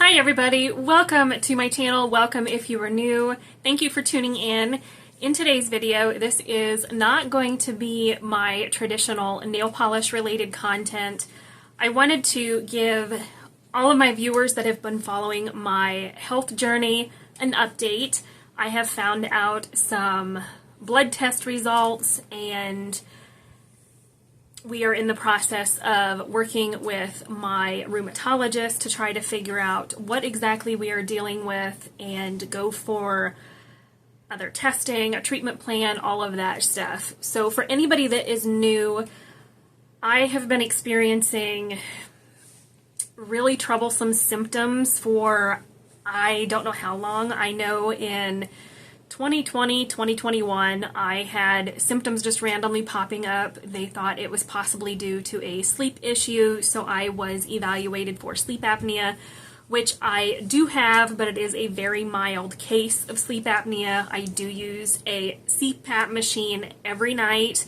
Hi everybody, welcome to my channel. Welcome if you are new. Thank you for tuning in. In today's video, this is not going to be my traditional nail polish related content. I wanted to give all of my viewers that have been following my health journey an update. I have found out some blood test results, and we are in the process of working with my rheumatologist to try to figure out what exactly we are dealing with and go for other testing, a treatment plan, all of that stuff. So for anybody that is new, I have been experiencing really troublesome symptoms for I don't know how long. I know in 2020, 2021, I had symptoms just randomly popping up. They thought it was possibly due to a sleep issue, so I was evaluated for sleep apnea, which I do have, but it is a very mild case of sleep apnea. I do use a CPAP machine every night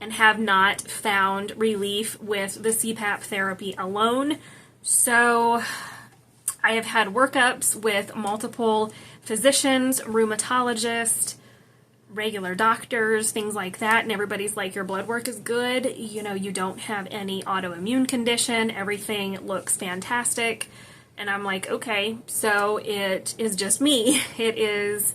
and have not found relief with the CPAP therapy alone. So I have had workups with multiple physicians, rheumatologists, regular doctors, things like that, and everybody's like, your blood work is good, you know, you don't have any autoimmune condition, everything looks fantastic. And I'm like, okay, so it is just me. It is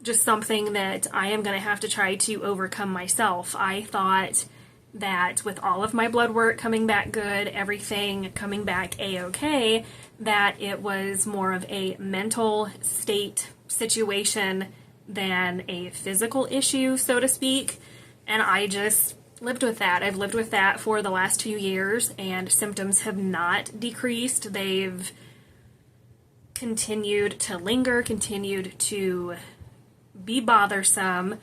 just something that I am going to have to try to overcome myself. I thought that with all of my blood work coming back good, everything coming back a-okay, that it was more of a mental state situation than a physical issue, so to speak. And I just lived with that. I've lived with that for the last 2 years, and symptoms have not decreased. They've continued to linger, continued to be bothersome,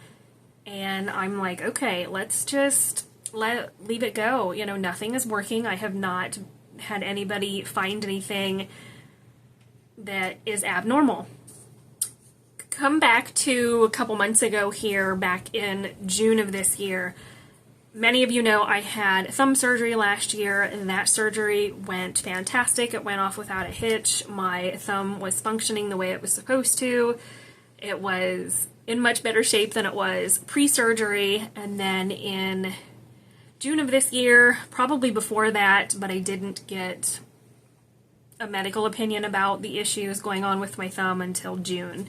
and I'm like, okay, let's just leave it go. You know, nothing is working. I have not had anybody find anything that is abnormal. Come back to a couple months ago here, back in June of this year. Many of you know I had thumb surgery last year, and that surgery went fantastic. It went off without a hitch. My thumb was functioning the way it was supposed to. It was in much better shape than it was pre-surgery, and then in June of this year, probably before that, but I didn't get a medical opinion about the issues going on with my thumb until June.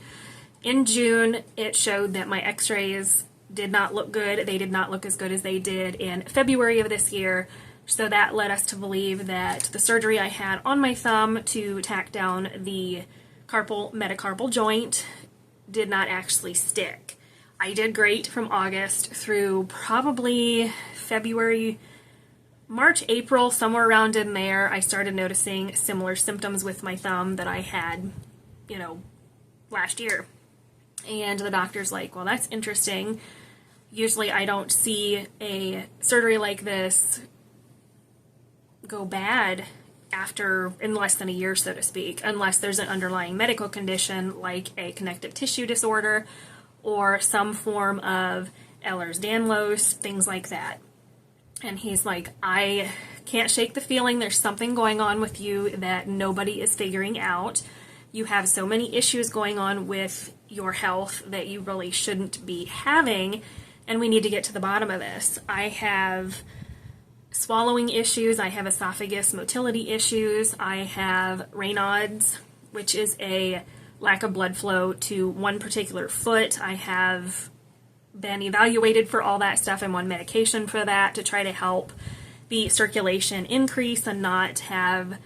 In June, it showed that my x-rays did not look good. They did not look as good as they did in February of this year, so that led us to believe that the surgery I had on my thumb to tack down the metacarpal joint did not actually stick. I did great from August through probably February, March, April, somewhere around in there. I started noticing similar symptoms with my thumb that I had, you know, last year. And the doctor's like, well, that's interesting. Usually I don't see a surgery like this go bad in less than a year, so to speak, unless there's an underlying medical condition like a connective tissue disorder or some form of Ehlers-Danlos, things like that. And he's like, I can't shake the feeling there's something going on with you that nobody is figuring out. You have so many issues going on with your health that you really shouldn't be having, and we need to get to the bottom of this. I have swallowing issues, I have esophagus motility issues, I have Raynaud's, which is a lack of blood flow to one particular foot. I have been evaluated for all that stuff. I'm on medication for that to try to help the circulation increase and not have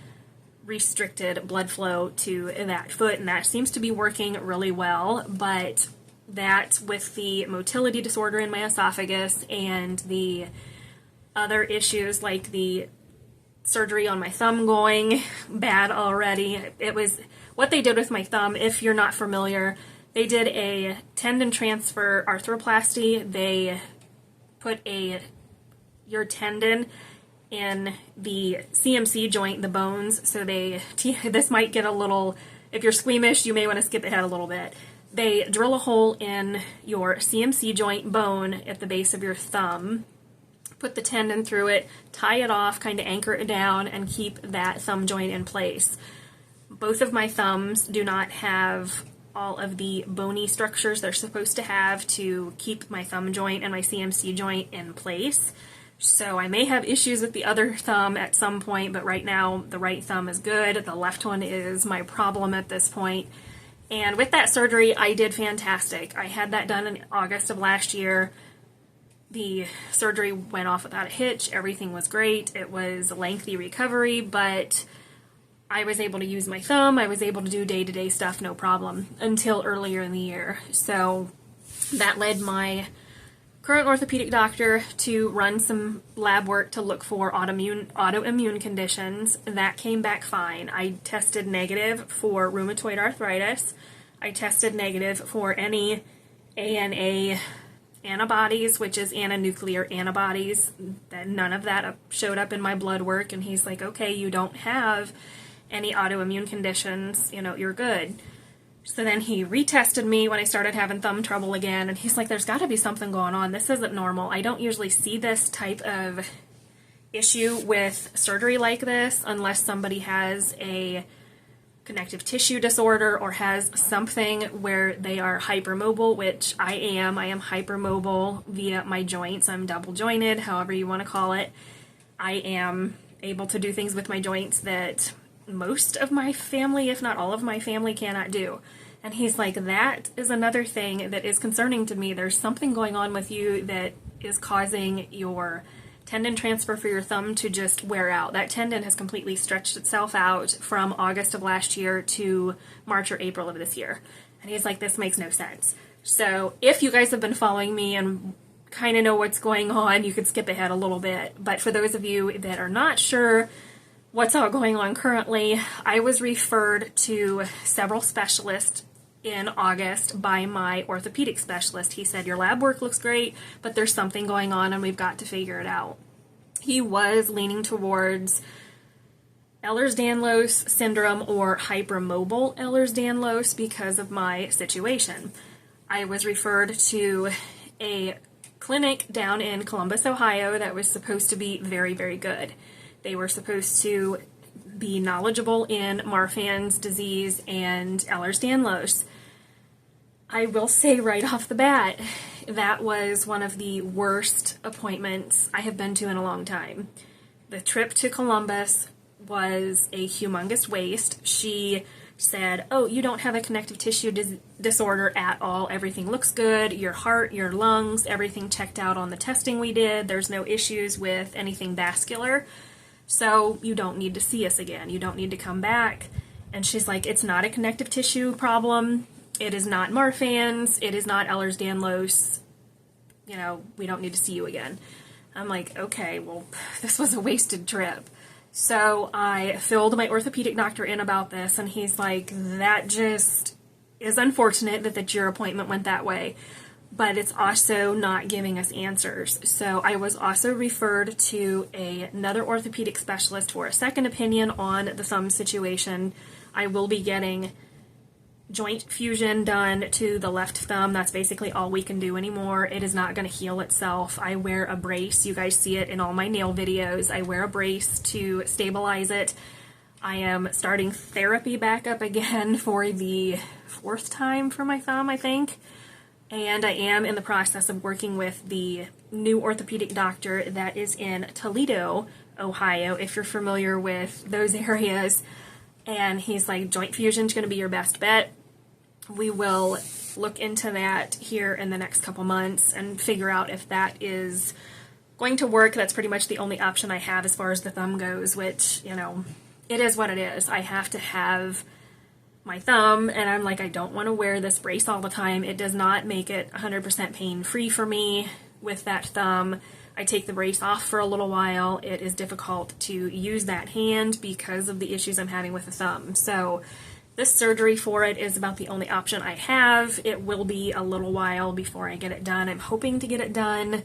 restricted blood flow to that foot, and that seems to be working really well. But that, with the motility disorder in my esophagus and the other issues like the surgery on my thumb going bad already, it was what they did with my thumb. If you're not familiar, they did a tendon transfer arthroplasty. They put your tendon in the CMC joint, the bones, so this might get a little, if you're squeamish, you may want to skip ahead a little bit. They drill a hole in your CMC joint bone at the base of your thumb, put the tendon through it, tie it off, kind of anchor it down, and keep that thumb joint in place. both of my thumbs do not have all of the bony structures they're supposed to have to keep my thumb joint and my CMC joint in place. So I may have issues with the other thumb at some point, but right now the right thumb is good. The left one is my problem at this point. And with that surgery, I did fantastic. I had that done in August of last year. The surgery went off without a hitch. Everything was great. It was a lengthy recovery, but I was able to use my thumb. I was able to do day-to-day stuff, no problem, until earlier in the year. So that led my current orthopedic doctor to run some lab work to look for autoimmune conditions. That came back fine. I tested negative for rheumatoid arthritis. I tested negative for any ANA antibodies, which is antinuclear antibodies. None of that showed up in my blood work, and he's like, okay, you don't have any autoimmune conditions, you're good. So then he retested me when I started having thumb trouble again, and he's like, there's got to be something going on. This isn't normal. I don't usually see this type of issue with surgery like this unless somebody has a connective tissue disorder or has something where they are hypermobile, which I am. I am hypermobile via my joints. I'm double jointed, however you want to call it. I am able to do things with my joints that most of my family, if not all of my family, cannot do. And he's like, that is another thing that is concerning to me. There's something going on with you that is causing your tendon transfer for your thumb to just wear out. That tendon has completely stretched itself out from August of last year to March or April of this year. And he's like, this makes no sense. So if you guys have been following me and kind of know what's going on, you could skip ahead a little bit. But for those of you that are not sure what's all going on currently, I was referred to several specialists in August by my orthopedic specialist. He said, your lab work looks great, but there's something going on and we've got to figure it out. He was leaning towards Ehlers-Danlos syndrome or hypermobile Ehlers-Danlos because of my situation. I was referred to a clinic down in Columbus, Ohio that was supposed to be very, very good. They were supposed to be knowledgeable in Marfan's disease and Ehlers-Danlos. I will say right off the bat, that was one of the worst appointments I have been to in a long time. The trip to Columbus was a humongous waste. She said, oh, you don't have a connective tissue disorder at all. Everything looks good. Your heart, your lungs, everything checked out on the testing we did. There's no issues with anything vascular. So you don't need to see us again. You don't need to come back. And she's like, it's not a connective tissue problem. It is not Marfan's. It is not Ehlers-Danlos. We don't need to see you again. I'm like, okay, well, this was a wasted trip. So I filled my orthopedic doctor in about this, and he's like, that just is unfortunate that your appointment went that way, but it's also not giving us answers. So I was also referred to another orthopedic specialist for a second opinion on the thumb situation. I will be getting joint fusion done to the left thumb. That's basically all we can do anymore. It is not going to heal itself. I wear a brace. You guys see it in all my nail videos. I wear a brace to stabilize it. I am starting therapy back up again for the 4th time for my thumb, I think. And I am in the process of working with the new orthopedic doctor that is in Toledo, Ohio, if you're familiar with those areas. And he's like, joint fusion is going to be your best bet. We will look into that here in the next couple months and figure out if that is going to work. That's pretty much the only option I have as far as the thumb goes, which, it is what it is. I have to have my thumb, and I'm like, I don't want to wear this brace all the time. It does not make it 100% pain-free for me with that thumb. I take the brace off for a little while. It is difficult to use that hand because of the issues I'm having with the thumb. So this surgery for it is about the only option I have. It will be a little while before I get it done. I'm hoping to get it done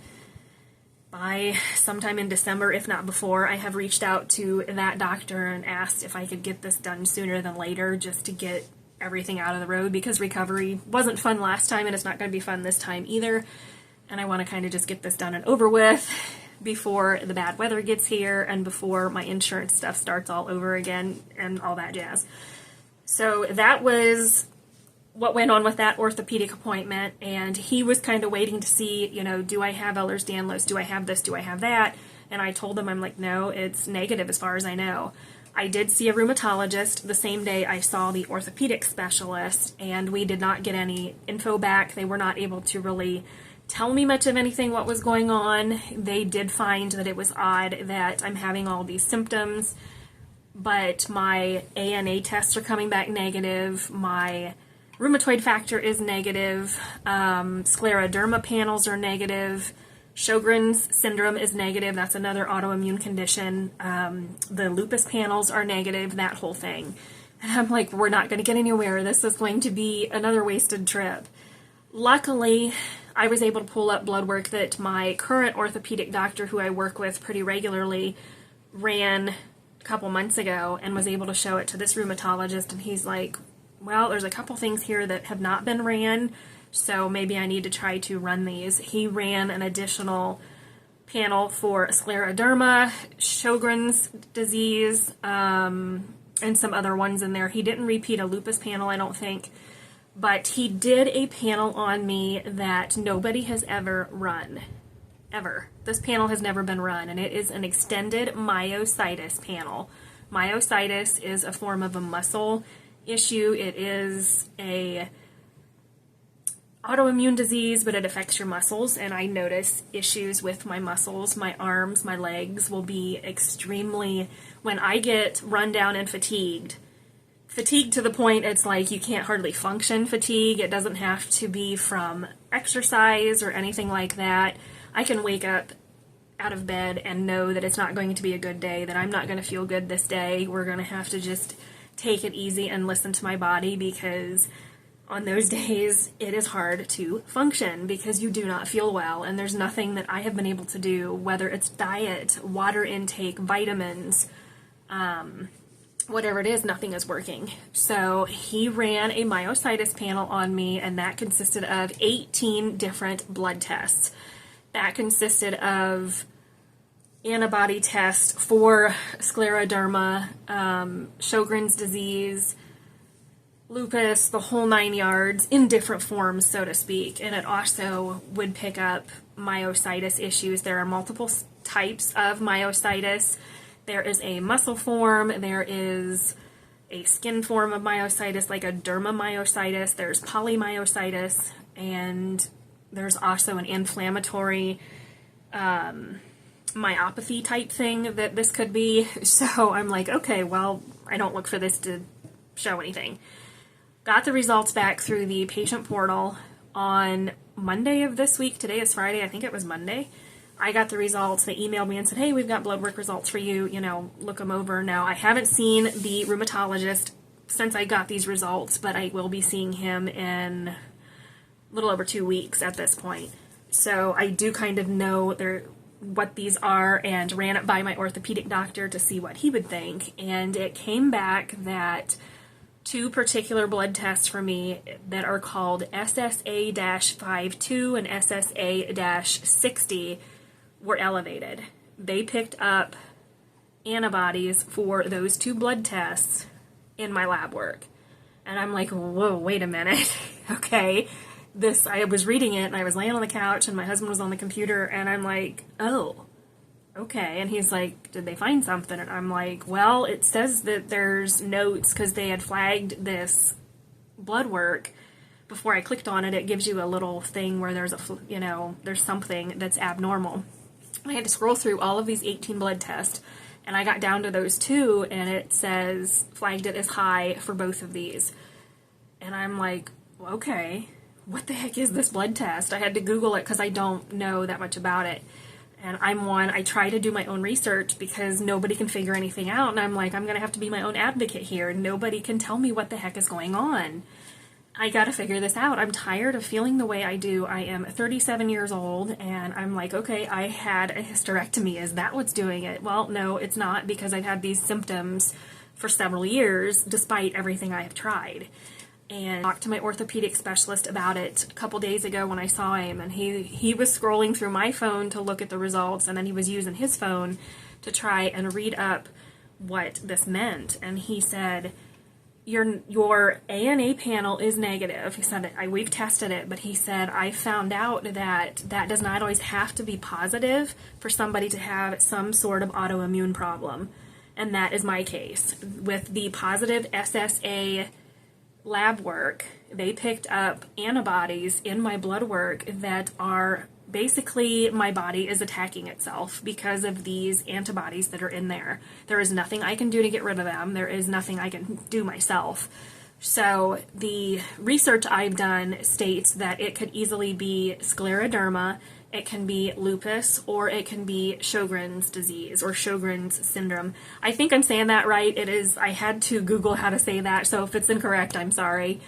by sometime in December, if not before. I have reached out to that doctor and asked if I could get this done sooner than later just to get everything out of the road, because recovery wasn't fun last time and it's not going to be fun this time either. And I want to kind of just get this done and over with before the bad weather gets here and before my insurance stuff starts all over again and all that jazz. So that was what went on with that orthopedic appointment, and he was kind of waiting to see, do I have Ehlers-Danlos? Do I have this? Do I have that? And I told him, I'm like, no, it's negative as far as I know. I did see a rheumatologist the same day I saw the orthopedic specialist, and we did not get any info back. They were not able to really tell me much of anything what was going on. They did find that it was odd that I'm having all these symptoms, but my ANA tests are coming back negative. My rheumatoid factor is negative. Scleroderma panels are negative. Sjogren's syndrome is negative. That's another autoimmune condition. The lupus panels are negative, that whole thing. And I'm like, we're not going to get anywhere. This is going to be another wasted trip. Luckily, I was able to pull up blood work that my current orthopedic doctor, who I work with pretty regularly, ran a couple months ago, and was able to show it to this rheumatologist. And he's like, well, there's a couple things here that have not been ran, so maybe I need to try to run these. He ran an additional panel for scleroderma, Sjogren's disease, and some other ones in there. He didn't repeat a lupus panel, I don't think, but he did a panel on me that nobody has ever run. Ever. This panel has never been run, and it is an extended myositis panel. Myositis is a form of a muscle issue. It is a autoimmune disease, but it affects your muscles, and I notice issues with my muscles. My arms, my legs will be extremely, when I get run down and fatigued to the point it's like you can't hardly function fatigue. It doesn't have to be from exercise or anything like that. I can wake up out of bed and know that it's not going to be a good day, that I'm not going to feel good this day. We're going to have to just take it easy and listen to my body, because on those days it is hard to function because you do not feel well, and there's nothing that I have been able to do, whether it's diet, water intake, vitamins, whatever it is, nothing is working. So he ran a myositis panel on me, and that consisted of 18 different blood tests. That consisted of antibody test for scleroderma, Sjogren's disease, lupus, the whole 9 yards, in different forms, so to speak. And it also would pick up myositis issues. There are multiple types of myositis. There is a muscle form, there is a skin form of myositis, like a dermamyositis, there's polymyositis, and there's also an inflammatory myopathy type thing that this could be. So I'm like, okay, well, I don't look for this to show anything. Got the results back through the patient portal on Monday of this week. Today is Friday. I think it was Monday. I got the results. They emailed me and said, hey, we've got blood work results for you. Look them over. Now, I haven't seen the rheumatologist since I got these results, but I will be seeing him in a little over 2 weeks at this point. So I do kind of know what these are, and ran it by my orthopedic doctor to see what he would think. And it came back that 2 particular blood tests for me that are called SSA-52 and SSA-60 were elevated. They picked up antibodies for those 2 blood tests in my lab work. And I'm like, whoa, wait a minute. Okay. I was reading it, and I was laying on the couch, and my husband was on the computer, and I'm like, oh, okay. And he's like, did they find something? And I'm like, well, it says that there's notes, because they had flagged this blood work. Before I clicked on it, it gives you a little thing where there's there's something that's abnormal. I had to scroll through all of these 18 blood tests, and I got down to those 2, and it says, flagged it as high for both of these. And I'm like, okay, what the heck is this blood test? I had to Google it because I don't know that much about it. And I try to do my own research because nobody can figure anything out. And I'm like, I'm going to have to be my own advocate here. Nobody can tell me what the heck is going on. I got to figure this out. I'm tired of feeling the way I do. I am 37 years old, and I'm like, okay, I had a hysterectomy. Is that what's doing it? Well, no, it's not, because I've had these symptoms for several years, despite everything I have tried. And I talked to my orthopedic specialist about it a couple days ago when I saw him, and he was scrolling through my phone to look at the results, and then he was using his phone to try and read up what this meant. And he said, your ANA panel is negative. He said, we've tested it, but he said, I found out that that does not always have to be positive for somebody to have some sort of autoimmune problem. And that is my case. With the positive SSA lab work, they picked up antibodies in my blood work that are basically my body is attacking itself because of these antibodies that are in there. There is nothing I can do to get rid of them. There is nothing I can do myself. So the research I've done states that it could easily be scleroderma, it can be lupus, or it can be Sjogren's disease or Sjogren's syndrome. I think I'm saying that right. It is. I had to Google how to say that, so if it's incorrect, I'm sorry.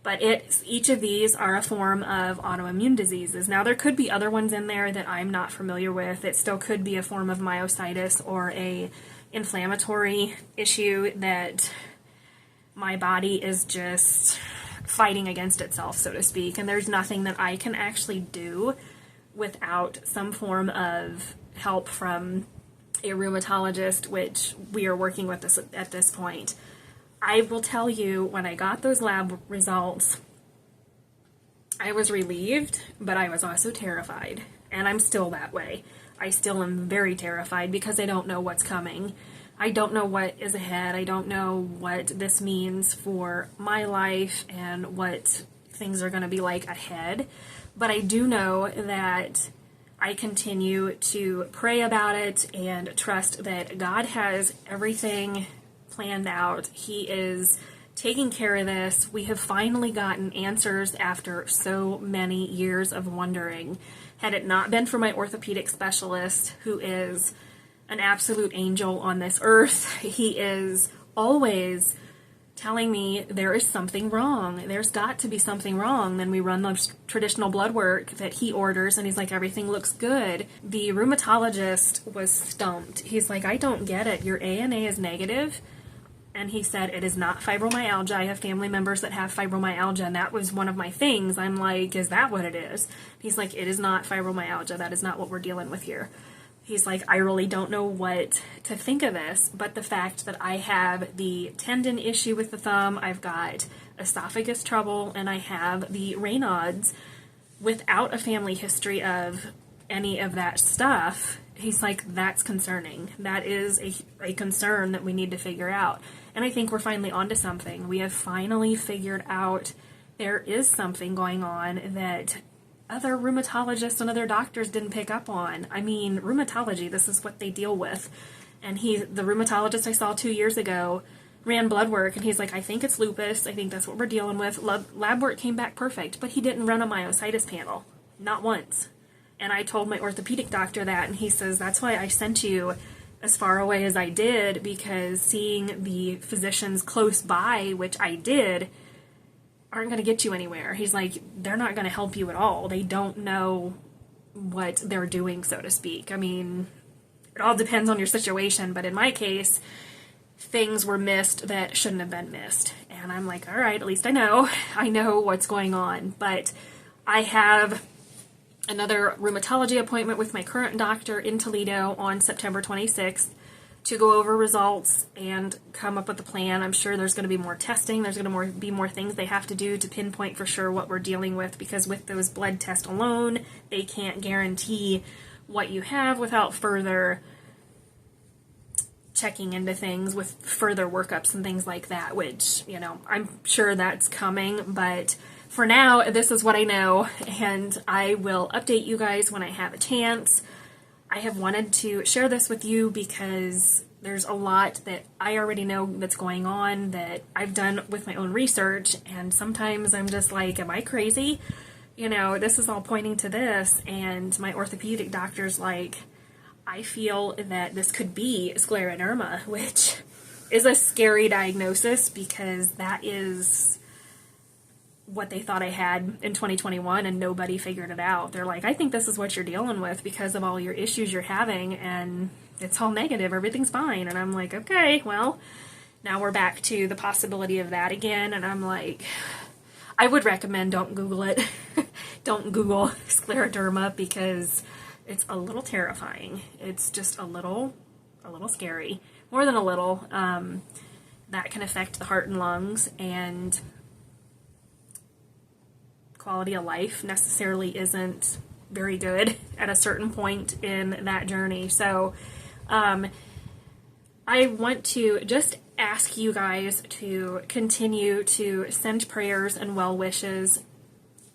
But each of these are a form of autoimmune diseases. Now, there could be other ones in there that I'm not familiar with. It still could be a form of myositis or a inflammatory issue that my body is just fighting against itself, so to speak. And there's nothing that I can actually do without some form of help from a rheumatologist, which we are working with this at this point. I will tell you, when I got those lab results, I was relieved, but I was also terrified. And I'm still that way. I still am very terrified because I don't know what's coming. I don't know what is ahead. I don't know what this means for my life and what things are going to be like ahead. But I do know that I continue to pray about it and trust that God has everything planned out. He is taking care of this. We have finally gotten answers after so many years of wondering. Had it not been for my orthopedic specialist, who is an absolute angel on this earth, he is always telling me there is something wrong. There's got to be something wrong. Then we run the traditional blood work that he orders, and he's like, everything looks good. The rheumatologist was stumped. He's like, I don't get it. Your ANA is negative. And he said, it is not fibromyalgia. I have family members that have fibromyalgia, and that was one of my things. I'm like, is that what it is? He's like, it is not fibromyalgia. That is not what we're dealing with here. He's like, I really don't know what to think of this, but the fact that I have the tendon issue with the thumb, I've got esophagus trouble, and I have the Raynaud's without a family history of any of that stuff, he's like, that's concerning. That is a concern that we need to figure out. And I think we're finally onto something. We have finally figured out there is something going on that other rheumatologists and other doctors didn't pick up on. I mean, rheumatology, this is what they deal with. And the rheumatologist I saw 2 years ago ran blood work, and he's like, I think it's lupus. I think that's what we're dealing with. Lab work came back perfect, but he didn't run a myositis panel. Not once. And I told my orthopedic doctor that, and he says, that's why I sent you as far away as I did, because seeing the physicians close by, which I did, aren't going to get you anywhere. He's like, they're not going to help you at all. They don't know what they're doing, so to speak. I mean, it all depends on your situation, but in my case, things were missed that shouldn't have been missed. And I'm like, all right, at least I know what's going on. But I have another rheumatology appointment with my current doctor in Toledo on September 26th to go over results and come up with a plan. I'm sure there's going to be more testing. There's going to be more things they have to do to pinpoint for sure what we're dealing with, because with those blood tests alone, they can't guarantee what you have without further checking into things with further workups and things like that, which, I'm sure that's coming, but for now, this is what I know, and I will update you guys when I have a chance. I have wanted to share this with you because there's a lot that I already know that's going on that I've done with my own research, and sometimes I'm just like, am I crazy? This is all pointing to this, and my orthopedic doctor's like, I feel that this could be scleroderma, which is a scary diagnosis because that is what they thought I had in 2021, and nobody figured it out. They're like, I think this is what you're dealing with because of all your issues you're having, and it's all negative, everything's fine. And I'm like, okay, well, now we're back to the possibility of that again. And I'm like, I would recommend don't Google it. Don't Google scleroderma because it's a little terrifying. It's just a little scary. More than a little. that can affect the heart and lungs, and quality of life necessarily isn't very good at a certain point in that journey. So I want to just ask you guys to continue to send prayers and well wishes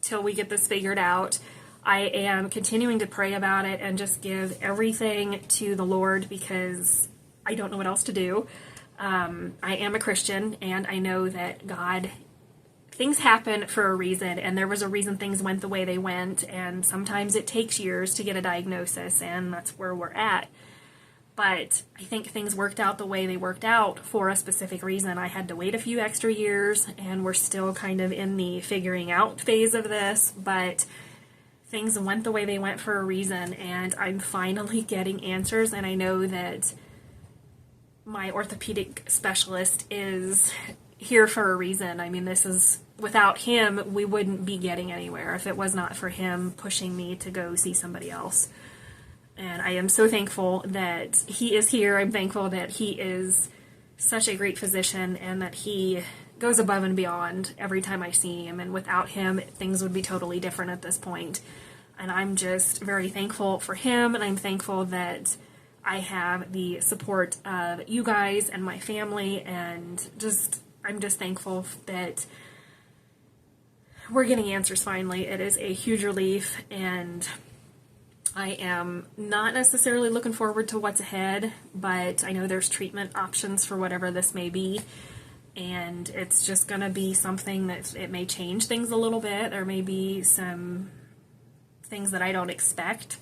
till we get this figured out. I am continuing to pray about it and just give everything to the Lord because I don't know what else to do. I am a Christian, and I know that things happen for a reason, and there was a reason things went the way they went, and sometimes it takes years to get a diagnosis, and that's where we're at. But I think things worked out the way they worked out for a specific reason. I had to wait a few extra years, and we're still kind of in the figuring out phase of this, but things went the way they went for a reason, and I'm finally getting answers, and I know that my orthopedic specialist is here for a reason. I mean, without him, we wouldn't be getting anywhere if it was not for him pushing me to go see somebody else. And I am so thankful that he is here. I'm thankful that he is such a great physician and that he goes above and beyond every time I see him. And without him, things would be totally different at this point. And I'm just very thankful for him, and I'm thankful that I have the support of you guys and my family, and I'm just thankful that we're getting answers finally. It is a huge relief, and I am not necessarily looking forward to what's ahead, but I know there's treatment options for whatever this may be, and it's just going to be something that it may change things a little bit. There may be some things that I don't expect.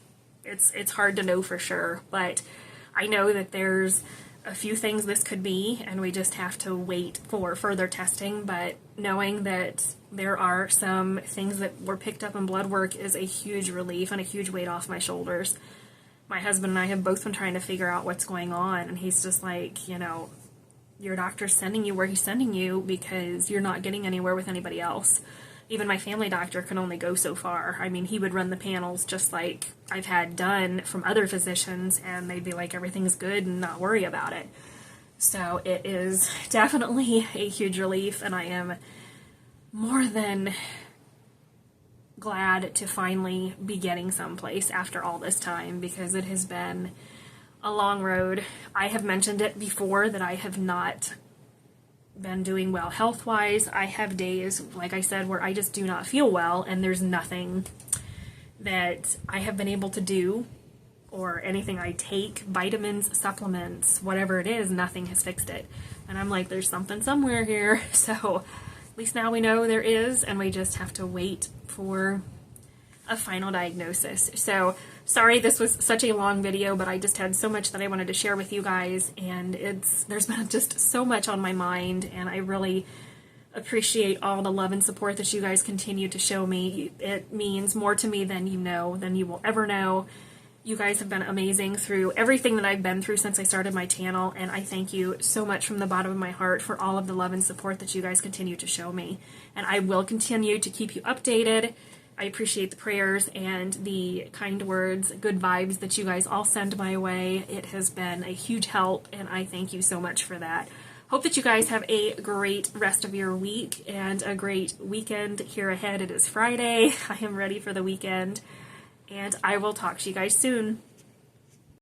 It's hard to know for sure, but I know that there's a few things this could be, and we just have to wait for further testing. But knowing that there are some things that were picked up in blood work is a huge relief and a huge weight off my shoulders. My husband and I have both been trying to figure out what's going on, and he's just like, your doctor's sending you where he's sending you because you're not getting anywhere with anybody else. Even my family doctor can only go so far. I mean, he would run the panels just like I've had done from other physicians, and they'd be like, everything's good and not worry about it. So it is definitely a huge relief, and I am more than glad to finally be getting someplace after all this time, because it has been a long road. I have mentioned it before that I have not been doing well health-wise. I have days, like I said, where I just do not feel well, and there's nothing that I have been able to do, or anything I take, vitamins, supplements, whatever it is, nothing has fixed it. And I'm like, there's something somewhere here. So at least now we know there is, and we just have to wait for a final diagnosis. So sorry this was such a long video, but I just had so much that I wanted to share with you guys, and there's been just so much on my mind, and I really appreciate all the love and support that you guys continue to show me. It means more to me than you will ever know. You guys have been amazing through everything that I've been through since I started my channel, and I thank you so much from the bottom of my heart for all of the love and support that you guys continue to show me. And I will continue to keep you updated. I appreciate the prayers and the kind words, good vibes that you guys all send my way. It has been a huge help, and I thank you so much for that. Hope that you guys have a great rest of your week and a great weekend here ahead. It is Friday. I am ready for the weekend, and I will talk to you guys soon.